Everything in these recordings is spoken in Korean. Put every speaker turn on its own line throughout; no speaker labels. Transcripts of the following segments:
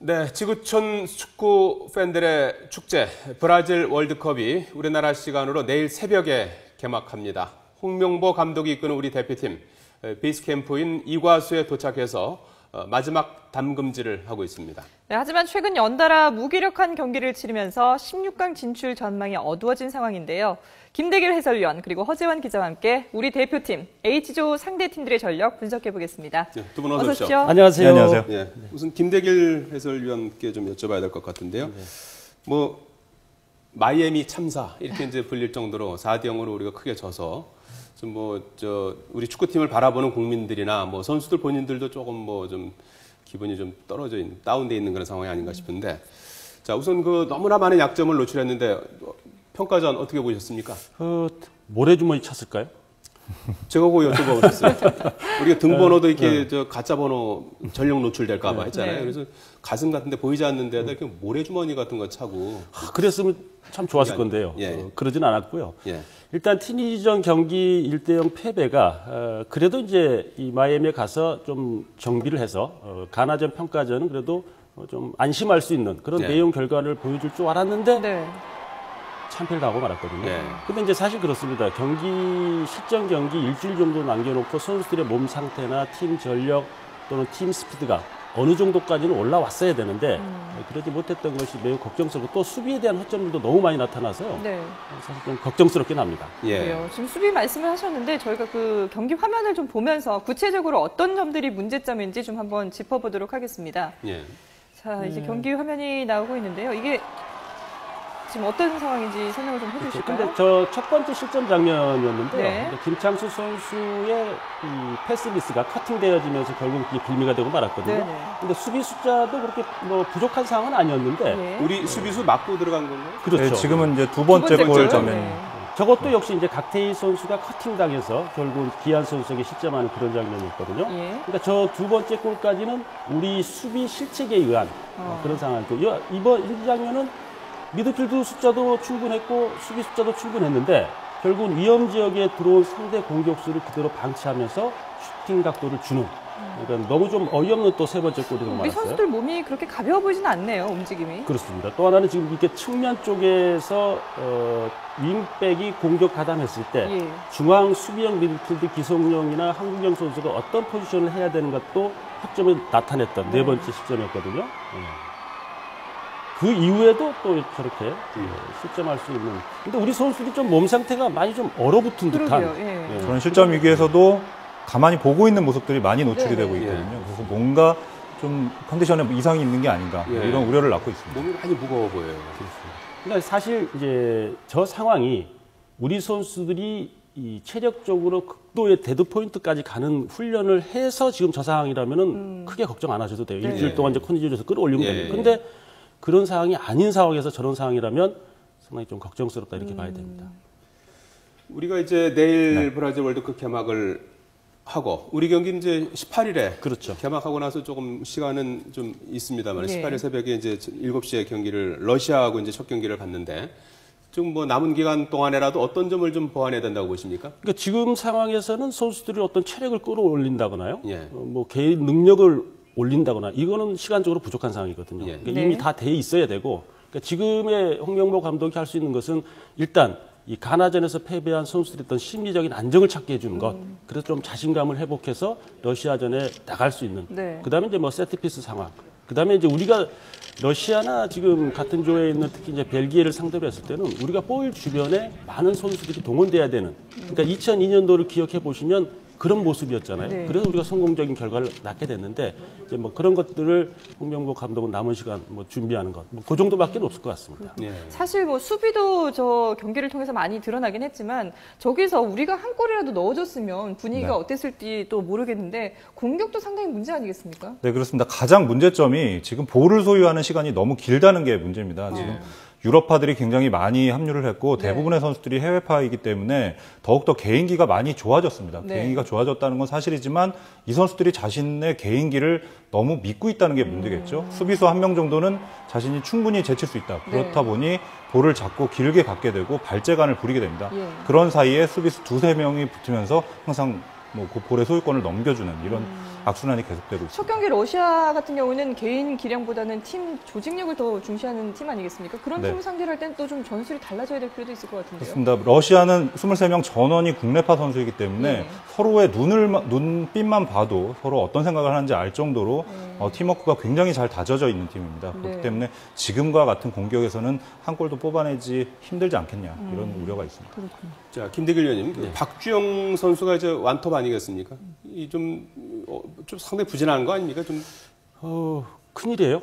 네, 지구촌 축구 팬들의 축제 브라질 월드컵이 우리나라 시간으로 내일 새벽에 개막합니다. 홍명보 감독이 이끄는 우리 대표팀 베이스캠프인 이과수에 도착해서 마지막 담금질을 하고 있습니다.
네, 하지만 최근 연달아 무기력한 경기를 치르면서 16강 진출 전망이 어두워진 상황인데요. 김대길 해설위원 그리고 허재환 기자와 함께 우리 대표팀 H조 상대 팀들의 전력 분석해보겠습니다.
네, 두 분 어서 오십시오.
안녕하세요.
네, 안녕하세요.
네, 우선 김대길 해설위원께 좀 여쭤봐야 될 것 같은데요. 뭐 마이애미 참사 이렇게 이제 불릴 정도로 4대0으로 우리가 크게 져서 좀 우리 축구팀을 바라보는 국민들이나 뭐 선수들 본인들도 조금 뭐 좀 기분이 좀 떨어져 있는, 다운돼 있는 그런 상황이 아닌가 싶은데, 자 우선 너무나 많은 약점을 노출했는데 평가전 어떻게 보셨습니까?
모래주머니 찼을까요?
제가 그거 여쭤보셨어요. 우리가 등번호도 이렇게 가짜 번호 전력 노출될까봐 했잖아요.
네.
그래서 가슴 같은데 보이지 않는데도 이렇게 모래주머니 같은 거 차고.
그랬으면 참 좋았을 건데요.
예.
그러진 않았고요.
예.
일단 티니지전 경기 1대0 패배가 그래도 이제 이 마이애미에 가서 좀 정비를 해서 가나전 평가전은 그래도 좀 안심할 수 있는 그런
예.
내용 결과를 보여줄 줄 알았는데
네.
참패를 당하고 말았거든요.
예.
근데 이제 사실 그렇습니다. 실전 경기 일주일 정도 남겨놓고 선수들의 몸 상태나 팀 전력 또는 팀 스피드가 어느 정도까지는 올라왔어야 되는데 그러지 못했던 것이 매우 걱정스럽고 또 수비에 대한 허점들도 너무 많이 나타나서요.
네.
사실 좀 걱정스럽긴 합니다.
예.
그래요. 지금 수비 말씀을 하셨는데 저희가 그 경기 화면을 좀 보면서 구체적으로 어떤 점들이 문제점인지 좀 한번 짚어보도록 하겠습니다.
예.
자, 이제 경기 화면이 나오고 있는데요. 이게 지금 어떤 상황인지 설명을 좀 해주실까요?
근데 저 첫 번째 실점 장면이었는데요.
네.
김창수 선수의 이 패스 미스가 커팅되어지면서 결국 이게 빌미가 되고 말았거든요.
네네.
근데 수비 숫자도 그렇게 부족한 상황은 아니었는데
네.
우리 수비수 맞고 들어간 건가요?
그렇죠.
네, 지금은 이제 두 번째
두 번째
골
골.
장면입니다.
네.
저것도 역시 이제 각태희 선수가 커팅당해서 결국 기한 선수에게 실점하는 그런 장면이었거든요.
예.
그러니까 저 두 번째 골까지는 우리 수비 실책에 의한 그런 상황이고 이번 이 장면은 미드필드 숫자도 충분했고 수비 숫자도 충분했는데 결국은 위험 지역에 들어온 상대 공격수를 그대로 방치하면서 슈팅 각도를 주는 그러니까 너무 좀 어이없는 또 세 번째 골이
우리
나왔어요.
선수들 몸이 그렇게 가벼워 보이진 않네요, 움직임이.
그렇습니다. 또 하나는 지금 이렇게 측면 쪽에서 윙백이 공격 가담했을 때
예.
중앙 수비형 미드필드 기성용이나 한국영 선수가 어떤 포지션을 해야 되는 것도 학점을 나타냈던 네 번째 시점이었거든요. 그 이후에도 또 저렇게 실점할 수 있는. 근데 우리 선수들이 좀 몸 상태가 많이 좀 얼어붙은 듯한.
그러게요. 예.
그런 실점 위기에서도 가만히 보고 있는 모습들이 많이 노출이
네네.
되고 있거든요. 그래서 뭔가 좀 컨디션에 이상이 있는 게 아닌가
예.
이런 우려를 낳고 있습니다.
몸이 많이 무거워 보여요.
그러니까 사실 이제 저 상황이 우리 선수들이 이 체력적으로 극도의 데드 포인트까지 가는 훈련을 해서 지금 저 상황이라면은 크게 걱정 안 하셔도 돼요. 일주일 동안 이제 컨디션에서 끌어올리면
예.
됩니다. 근데 그런 상황이 아닌 상황에서 저런 상황이라면 상당히 좀 걱정스럽다 이렇게 봐야 됩니다.
우리가 이제 내일 브라질 월드컵 개막을 하고 우리 경기는 이제 18일에
그렇죠.
개막하고 나서 조금 시간은 좀 있습니다만
네.
18일 새벽에 이제 7시에 경기를 러시아하고 이제 첫 경기를 갖는데 좀 뭐 남은 기간 동안에라도 어떤 점을 좀 보완해야 된다고 보십니까?
그러니까 지금 상황에서는 선수들이 어떤 체력을 끌어올린다거나요.
예.
뭐 개인 능력을 올린다거나 이거는 시간적으로 부족한 상황이거든요.
예.
그러니까
네.
이미 다 돼 있어야 되고 그러니까 지금의 홍명보 감독이 할 수 있는 것은 일단 이 가나전에서 패배한 선수들이 어떤 심리적인 안정을 찾게 해주는 것. 그래서 좀 자신감을 회복해서 러시아전에 나갈 수 있는.
네.
그다음에 이제 뭐 세트피스 상황. 그다음에 이제 우리가 러시아나 지금 같은 조에 있는 특히 이제 벨기에를 상대로 했을 때는 우리가 볼 주변에 많은 선수들이 동원돼야 되는. 그러니까 2002년도를 기억해 보시면 그런 모습이었잖아요.
네.
그래서 우리가 성공적인 결과를 낳게 됐는데 이제 뭐 그런 것들을 홍명보 감독은 남은 시간 뭐 준비하는 것, 뭐 그 정도밖에 없을 것 같습니다.
예.
사실 뭐 수비도 저 경기를 통해서 많이 드러나긴 했지만 저기서 우리가 한 골이라도 넣어줬으면 분위기가 어땠을지 또 모르겠는데 공격도 상당히 문제 아니겠습니까?
네, 그렇습니다. 가장 문제점이 지금 볼을 소유하는 시간이 너무 길다는 게 문제입니다. 지금 유럽파들이 굉장히 많이 합류를 했고 대부분의 선수들이 해외파이기 때문에 더욱더 개인기가 많이 좋아졌습니다.
네.
개인기가 좋아졌다는 건 사실이지만 이 선수들이 자신의 개인기를 너무 믿고 있다는 게 문제겠죠. 수비수 한 명 정도는 자신이 충분히 제칠 수 있다. 그렇다 보니 볼을 잡고 길게 갖게 되고 발재간을 부리게 됩니다.
예.
그런 사이에 수비수 두세 명이 붙으면서 항상 뭐 그 볼의 소유권을 넘겨주는 이런 악순환이 계속되고
첫
있습니다.
경기 러시아 같은 경우는 개인 기량보다는 팀 조직력을 더 중시하는 팀 아니겠습니까? 그런
네.
팀을 상대로 할 때는 또 좀 전술이 달라져야 될 필요도 있을 것 같은데요.
그렇습니다. 러시아는 23명 전원이 국내파 선수이기 때문에
네.
서로의 눈빛만 봐도 서로 어떤 생각을 하는지 알 정도로 팀워크가 굉장히 잘 다져져 있는 팀입니다. 그렇기
네.
때문에 지금과 같은 공격에서는 한 골도 뽑아내지 힘들지 않겠냐 이런 우려가 있습니다.
그렇군요.
자, 김대길 위원님, 그 박주영 선수가 이제 완톱 아니겠습니까? 이 좀 상당히 부진한 거 아닙니까? 좀.
큰일이에요.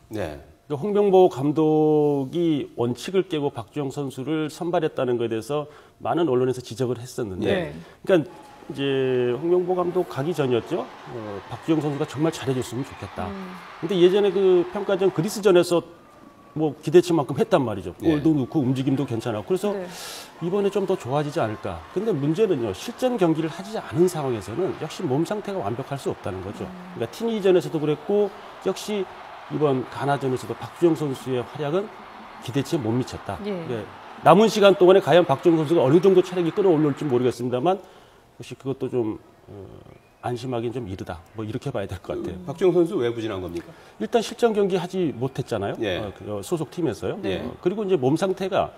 네.
홍명보 감독이 원칙을 깨고 박주영 선수를 선발했다는 것에 대해서 많은 언론에서 지적을 했었는데,
네.
그러니까 이제 홍명보 감독 가기 전이었죠. 박주영 선수가 정말 잘해줬으면 좋겠다. 근데 예전에 그 평가전 그리스전에서 뭐 기대치만큼 했단 말이죠.
네.
골도 넣고 움직임도 괜찮았고. 그래서
네.
이번에 좀 더 좋아지지 않을까. 근데 문제는요, 실전 경기를 하지 않은 상황에서는 역시 몸 상태가 완벽할 수 없다는 거죠. 그러니까 티니전에서도 그랬고, 역시 이번 가나전에서도 박주영 선수의 활약은 기대치에 못 미쳤다.
예.
네. 남은 시간 동안에 과연 박주영 선수가 어느 정도 체력이 끌어올릴지 모르겠습니다만, 역시 그것도 좀 안심하기는 좀 이르다. 뭐 이렇게 봐야 될 것 같아요.
박주영 선수 왜 부진한 겁니까?
일단 실전 경기 하지 못했잖아요.
예.
소속 팀에서요.
네.
그리고 이제 몸 상태가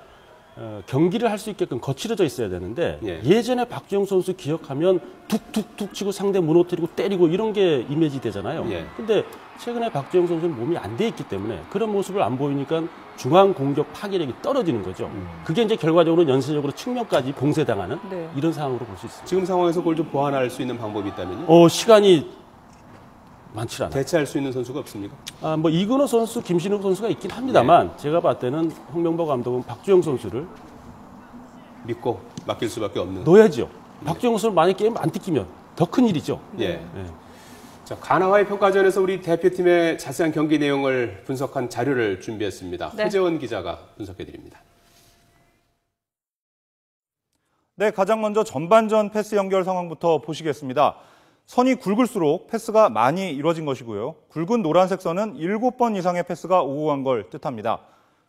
경기를 할 수 있게끔 거칠어져 있어야 되는데
예.
예전에 박주영 선수 기억하면 툭툭툭 치고 상대 무너뜨리고 때리고 이런 게 이미지 되잖아요.
예.
근데 최근에 박주영 선수는 몸이 안 돼 있기 때문에 그런 모습을 안 보이니까 중앙 공격 파괴력이 떨어지는 거죠. 그게 이제 결과적으로 연쇄적으로 측면까지 봉쇄당하는
네.
이런 상황으로 볼 수 있습니다.
지금 상황에서 그걸 좀 보완할 수 있는 방법이 있다면요?
시간이 많지 않아요.
대체할 수 있는 선수가 없습니까?
뭐 이근호 선수, 김신욱 선수가 있긴 합니다만 제가 봤을 때는 홍명보 감독은 박주영 선수를
믿고 맡길 수밖에 없는.
넣어야죠. 박주영 선수를 만약에 게임 안 뜯기면 더 큰 일이죠.
예.
네.
자, 가나와의 평가전에서 우리 대표팀의 자세한 경기 내용을 분석한 자료를 준비했습니다.
네.
허재원 기자가 분석해드립니다.
네, 가장 먼저 전반전 패스 연결 상황부터 보시겠습니다. 선이 굵을수록 패스가 많이 이루어진 것이고요. 굵은 노란색 선은 7번 이상의 패스가 오고 간 걸 뜻합니다.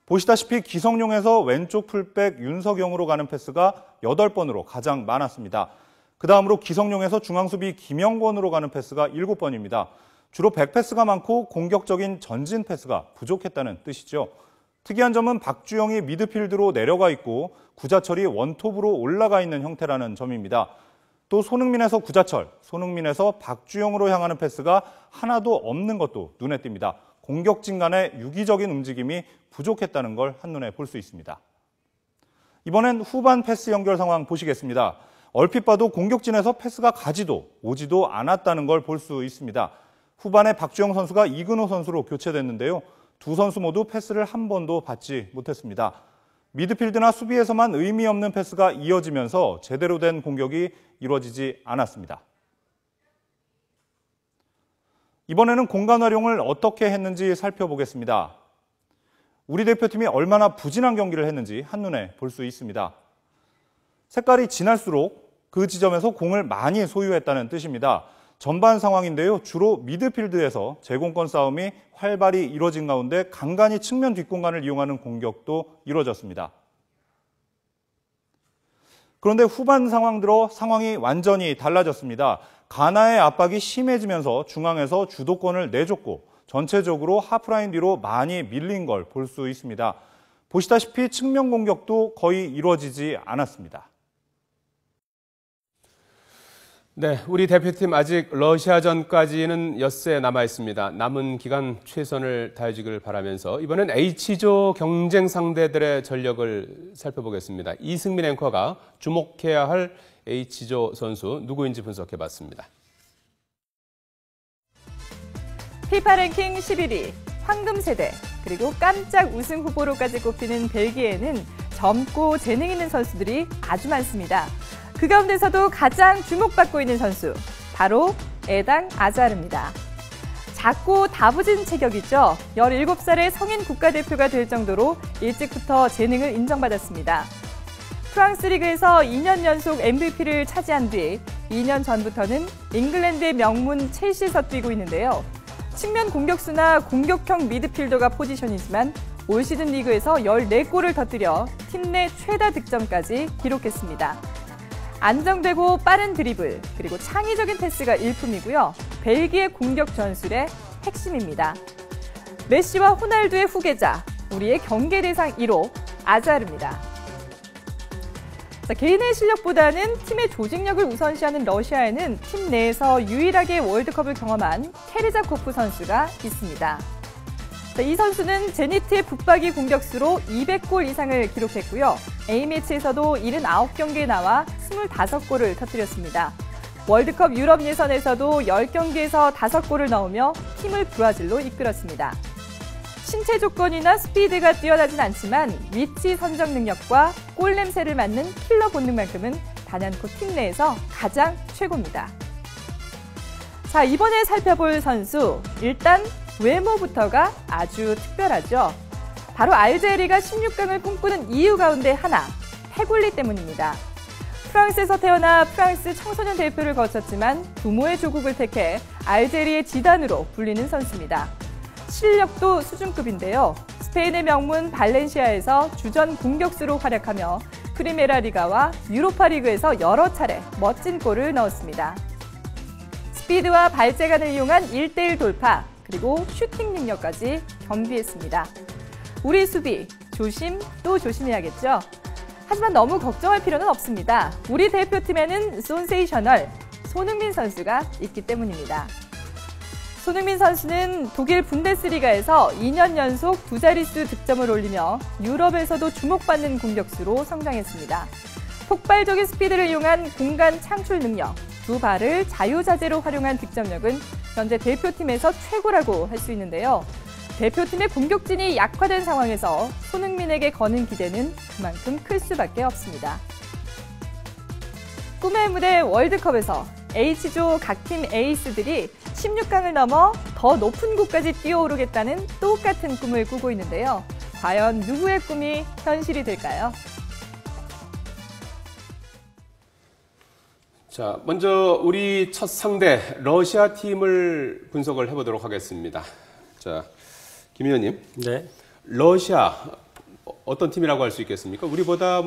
보시다시피 기성용에서 왼쪽 풀백 윤석영으로 가는 패스가 8번으로 가장 많았습니다. 그 다음으로 기성용에서 중앙수비 김영권으로 가는 패스가 7번입니다. 주로 백패스가 많고 공격적인 전진 패스가 부족했다는 뜻이죠. 특이한 점은 박주영이 미드필드로 내려가 있고 구자철이 원톱으로 올라가 있는 형태라는 점입니다. 또 손흥민에서 구자철, 손흥민에서 박주영으로 향하는 패스가 하나도 없는 것도 눈에 띕니다. 공격진 간의 유기적인 움직임이 부족했다는 걸 한눈에 볼 수 있습니다. 이번엔 후반 패스 연결 상황 보시겠습니다. 얼핏 봐도 공격진에서 패스가 가지도 오지도 않았다는 걸 볼 수 있습니다. 후반에 박주영 선수가 이근호 선수로 교체됐는데요. 두 선수 모두 패스를 한 번도 받지 못했습니다. 미드필드나 수비에서만 의미 없는 패스가 이어지면서 제대로 된 공격이 이루어지지 않았습니다. 이번에는 공간 활용을 어떻게 했는지 살펴보겠습니다. 우리 대표팀이 얼마나 부진한 경기를 했는지 한눈에 볼 수 있습니다. 색깔이 진할수록 그 지점에서 공을 많이 소유했다는 뜻입니다. 전반 상황인데요. 주로 미드필드에서 제공권 싸움이 활발히 이루어진 가운데 간간히 측면 뒷공간을 이용하는 공격도 이루어졌습니다. 그런데 후반 상황 들어 상황이 완전히 달라졌습니다. 가나의 압박이 심해지면서 중앙에서 주도권을 내줬고 전체적으로 하프라인 뒤로 많이 밀린 걸 볼 수 있습니다. 보시다시피 측면 공격도 거의 이루어지지 않았습니다.
네, 우리 대표팀 아직 러시아전까지는 엿새 남아 있습니다. 남은 기간 최선을 다해주길 바라면서 이번엔 H조 경쟁 상대들의 전력을 살펴보겠습니다. 이승민 앵커가 주목해야 할 H조 선수 누구인지 분석해봤습니다.
피파 랭킹 11위, 황금 세대, 그리고 깜짝 우승 후보로까지 꼽히는 벨기에는 젊고 재능 있는 선수들이 아주 많습니다. 그 가운데서도 가장 주목받고 있는 선수, 바로 에당 아자르입니다. 작고 다부진 체격이죠. 17살의 성인 국가대표가 될 정도로 일찍부터 재능을 인정받았습니다. 프랑스 리그에서 2년 연속 MVP를 차지한 뒤 2년 전부터는 잉글랜드의 명문 첼시에서 뛰고 있는데요. 측면 공격수나 공격형 미드필더가 포지션이지만 올 시즌 리그에서 14골을 터뜨려 팀 내 최다 득점까지 기록했습니다. 안정되고 빠른 드리블, 그리고 창의적인 패스가 일품이고요. 벨기에 공격 전술의 핵심입니다. 메시와 호날두의 후계자, 우리의 경계 대상 1호 아자르입니다. 자, 개인의 실력보다는 팀의 조직력을 우선시하는 러시아에는 팀 내에서 유일하게 월드컵을 경험한 케르자코프 선수가 있습니다. 자, 이 선수는 제니트의 붙박이 공격수로 200골 이상을 기록했고요. A매치에서도 79경기에 나와 25골을 터뜨렸습니다. 월드컵 유럽 예선에서도 10경기에서 5골을 넣으며 팀을 브라질로 이끌었습니다. 신체 조건이나 스피드가 뛰어나진 않지만 위치 선정 능력과 골 냄새를 맡는 킬러 본능만큼은 단연코 팀 내에서 가장 최고입니다. 자, 이번에 살펴볼 선수, 일단 외모부터가 아주 특별하죠. 바로 알제리가 16강을 꿈꾸는 이유 가운데 하나, 페굴리 때문입니다. 프랑스에서 태어나 프랑스 청소년 대표를 거쳤지만 부모의 조국을 택해 알제리의 지단으로 불리는 선수입니다. 실력도 수준급인데요. 스페인의 명문 발렌시아에서 주전 공격수로 활약하며 프리메라 리가와 유로파 리그에서 여러 차례 멋진 골을 넣었습니다. 스피드와 발재간을 이용한 1대1 돌파, 그리고 슈팅 능력까지 겸비했습니다. 우리 수비, 조심 또 조심해야겠죠. 하지만 너무 걱정할 필요는 없습니다. 우리 대표팀에는 센세이셔널 손흥민 선수가 있기 때문입니다. 손흥민 선수는 독일 분데스리가에서 2년 연속 두 자릿수 득점을 올리며 유럽에서도 주목받는 공격수로 성장했습니다. 폭발적인 스피드를 이용한 공간 창출 능력, 두 발을 자유자재로 활용한 득점력은 현재 대표팀에서 최고라고 할 수 있는데요. 대표팀의 공격진이 약화된 상황에서 손흥민에게 거는 기대는 그만큼 클 수밖에 없습니다. 꿈의 무대 월드컵에서 H조 각 팀 에이스들이 16강을 넘어 더 높은 곳까지 뛰어오르겠다는 똑같은 꿈을 꾸고 있는데요. 과연 누구의 꿈이 현실이 될까요?
자, 먼저 우리 첫 상대 러시아 팀을 분석을 해보도록 하겠습니다. 자, 김 의원님.
네.
러시아 어떤 팀이라고 할 수 있겠습니까? 우리보다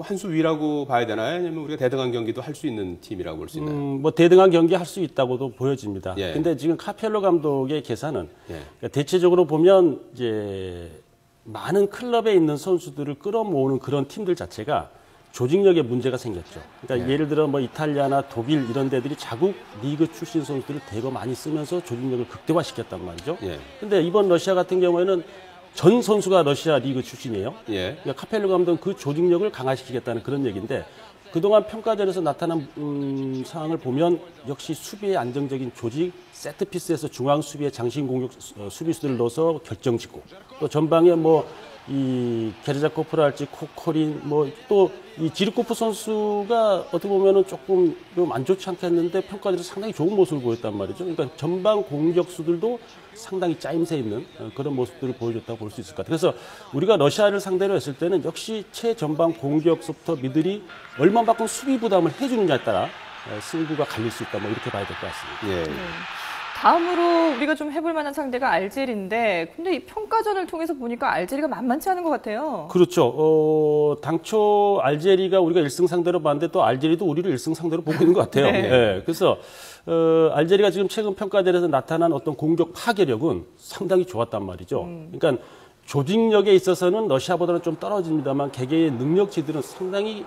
한 수 위라고 봐야 되나요? 아니면 우리가 대등한 경기도 할 수 있는 팀이라고 볼 수 있나요?
뭐 대등한 경기 할 수 있다고도 보여집니다.
예.
근데 지금 카펠로 감독의 계산은
예.
그러니까 대체적으로 보면 이제 많은 클럽에 있는 선수들을 끌어모으는 그런 팀들 자체가 조직력에 문제가 생겼죠. 그러니까 예를 들어 뭐 이탈리아나 독일 이런 데들이 자국 리그 출신 선수들을 대거 많이 쓰면서 조직력을 극대화시켰단 말이죠.
예.
근데 이번 러시아 같은 경우에는 전 선수가 러시아 리그 출신이에요.
예.
그러니까 카펠로 감독은 그 조직력을 강화시키겠다는 그런 얘기인데 그동안 평가전에서 나타난 상황을 보면 역시 수비의 안정적인 조직, 세트피스에서 중앙 수비의 장신 공격 수비수들을 넣어서 결정짓고 또 전방에 이 게르자코프랄지 코코린 또 이 지르코프 선수가 어떻게 보면은 조금 좀 안 좋지 않겠는데 평가전에서 상당히 좋은 모습을 보였단 말이죠. 그러니까 전방 공격수들도 상당히 짜임새 있는 그런 모습들을 보여줬다고 볼 수 있을 것 같아요. 그래서 우리가 러시아를 상대로 했을 때는 역시 최전방 공격수부터 미들이 얼마만큼 수비 부담을 해주느냐에 따라 승부가 갈릴 수 있다. 이렇게 봐야 될 것 같습니다.
예.
다음으로 우리가 좀 해볼 만한 상대가 알제리인데, 근데 이 평가전을 통해서 보니까 알제리가 만만치 않은 것 같아요.
그렇죠. 당초 알제리가 우리가 1승 상대로 봤는데 또 알제리도 우리를 1승 상대로 보고 있는 것 같아요.
네.
네. 그래서 알제리가 지금 최근 평가전에서 나타난 어떤 공격 파괴력은 상당히 좋았단 말이죠. 그러니까 조직력에 있어서는 러시아보다는 좀 떨어집니다만 개개의 능력치들은 상당히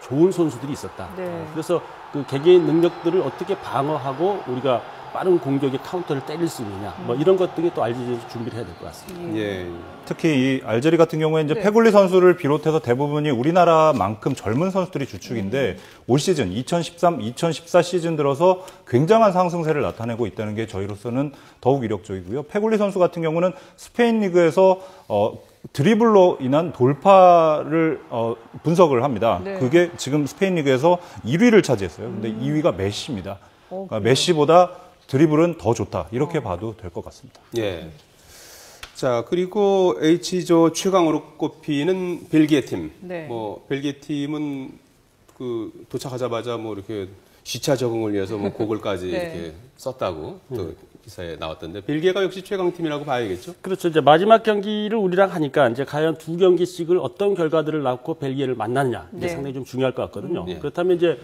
좋은 선수들이 있었다.
네.
그래서 그 개개의 능력들을 어떻게 방어하고 우리가 빠른 공격에 카운터를 때릴 수 있느냐, 이런 것들이 또 알제리에서 준비를 해야 될 것 같습니다.
예.
특히 이 알제리 같은 경우에 이제
네.
페굴리 선수를 비롯해서 대부분이 우리나라만큼 젊은 선수들이 주축인데 올 시즌 2013, 2014 시즌 들어서 굉장한 상승세를 나타내고 있다는 게 저희로서는 더욱 이력적이고요. 페굴리 선수 같은 경우는 스페인 리그에서 드리블로 인한 돌파를 분석을 합니다.
네.
그게 지금 스페인 리그에서 1위를 차지했어요. 근데 2위가 메시입니다. 그러니까 메시보다 드리블은 더 좋다. 이렇게 봐도 될 것 같습니다.
예. 자, 그리고 H조 최강으로 꼽히는 벨기에 팀.
네.
벨기에 팀은 도착하자마자 이렇게 시차 적응을 위해서 곡을까지
네.
이렇게 썼다고 또 기사에 나왔던데 벨기에가 역시 최강팀이라고 봐야겠죠?
그렇죠. 이제 마지막 경기를 우리랑 하니까 이제 과연 두 경기씩을 어떤 결과들을 낳고 벨기에를 만나느냐 이제
네.
상당히 좀 중요할 것 같거든요.
예.
그렇다면 이제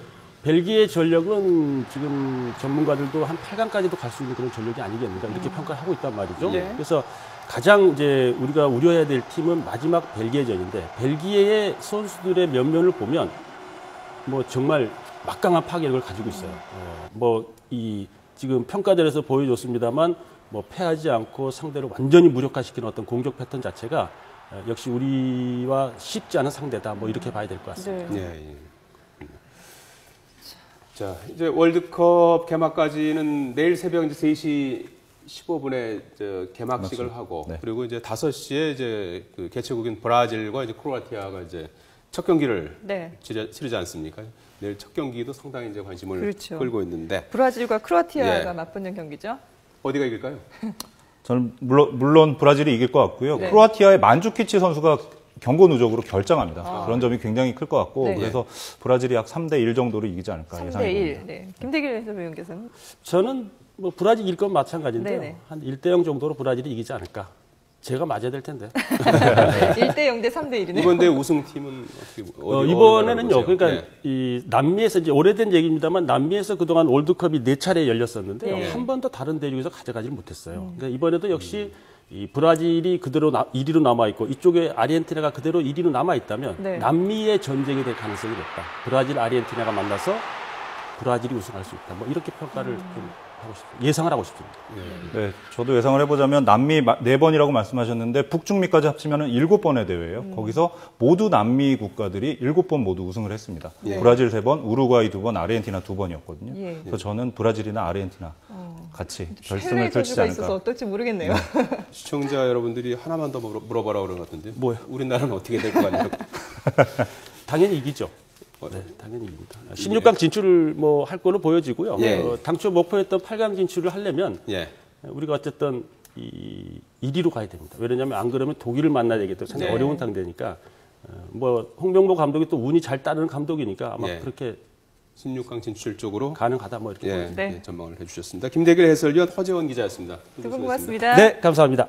벨기에 전력은 지금 전문가들도 한 8강까지도 갈 수 있는 그런 전력이 아니겠는가 이렇게 평가를 하고 있단 말이죠.
네.
그래서 가장 이제 우리가 우려해야 될 팀은 마지막 벨기에전인데 벨기에의 선수들의 면면을 보면 뭐 정말 막강한 파괴력을 가지고 있어요. 뭐 이 지금 평가대에서 보여줬습니다만 뭐 패하지 않고 상대를 완전히 무력화시키는 어떤 공격 패턴 자체가 역시 우리와 쉽지 않은 상대다. 뭐 이렇게 봐야 될 것 같습니다.
네.
예, 예. 자, 이제 월드컵 개막까지는 내일 새벽 이제 3시 15분에 개막식을 하고
네.
그리고 이제 5시에 이제 그 개최국인 브라질과 이제 크로아티아가 이제 첫 경기를
네.
치르지 않습니까? 내일 첫 경기도 상당히 이제 관심을
그렇죠.
끌고 있는데
브라질과 크로아티아가
예.
맞붙는 경기죠.
어디가 이길까요?
저는 물론 브라질이 이길 것 같고요.
네.
크로아티아의 만주키치 선수가 경고 누적으로 결장합니다. 그런 점이 굉장히 클 것 같고
네.
그래서 브라질이 약 3대1 정도로 이기지 않을까
3대1.
예상이 됩니다.
네. 김대길 해설위원께서는
저는 뭐 브라질 이길 건 마찬가지인데요.
네네.
한 1대0 정도로 브라질이 이기지 않을까. 제가 맞아야 될 텐데.
1대 0대 3대 1이네요.
이번 대회 우승팀은 어디
이번에는요.
어느 나라로 보세요?
그러니까 이 남미에서 이제 오래된 얘기입니다만 남미에서 그동안 월드컵이 4차례 열렸었는데
네.
한 번도 다른 대륙에서 가져가지를 못했어요. 그러니까 이번에도 역시 이 브라질이 그대로 1위로 남아 있고 이쪽에 아르헨티나가 그대로 1위로 남아 있다면
네.
남미의 전쟁이 될 가능성이 높다. 브라질, 아르헨티나가 만나서 브라질이 우승할 수 있다. 뭐 이렇게 평가를 좀 하고 싶습니다. 예상을 하고 싶습니다.
네, 저도 예상을 해보자면 남미 4번이라고 말씀하셨는데 북중미까지 합치면 7번의 대회예요. 거기서 모두 남미 국가들이 7번 모두 우승을 했습니다.
예.
브라질 3번, 우루과이 2번, 아르헨티나 2번이었거든요.
예.
그래서 저는 브라질이나 아르헨티나 같이 결승을
해외
펼치지
저주가 있어서
않을까.
어떨지 모르겠네요.
시청자 여러분들이 하나만 더 물어보라고 그런 것 같은데
뭐요?
우리나라는 어떻게 될 것 같냐고.
당연히 이기죠. 네, 당연히 이깁니다. 16강 진출을 뭐 할 거로 보여지고요.
예.
당초 목표했던 8강 진출을 하려면
예.
우리가 어쨌든 이 1위로 가야 됩니다. 왜냐하면 안 그러면 독일을 만나야 되기 때문에 상당히
네.
어려운 상대니까 뭐 홍명보 감독이 또 운이 잘 따르는 감독이니까 아마
예.
그렇게
16강 진출 쪽으로
가능하다 뭐 이렇게
예,
보여집니다.
네.
예, 전망을 해주셨습니다. 김대길 해설위원 허재원 기자였습니다.
두 분 고맙습니다.
네, 감사합니다.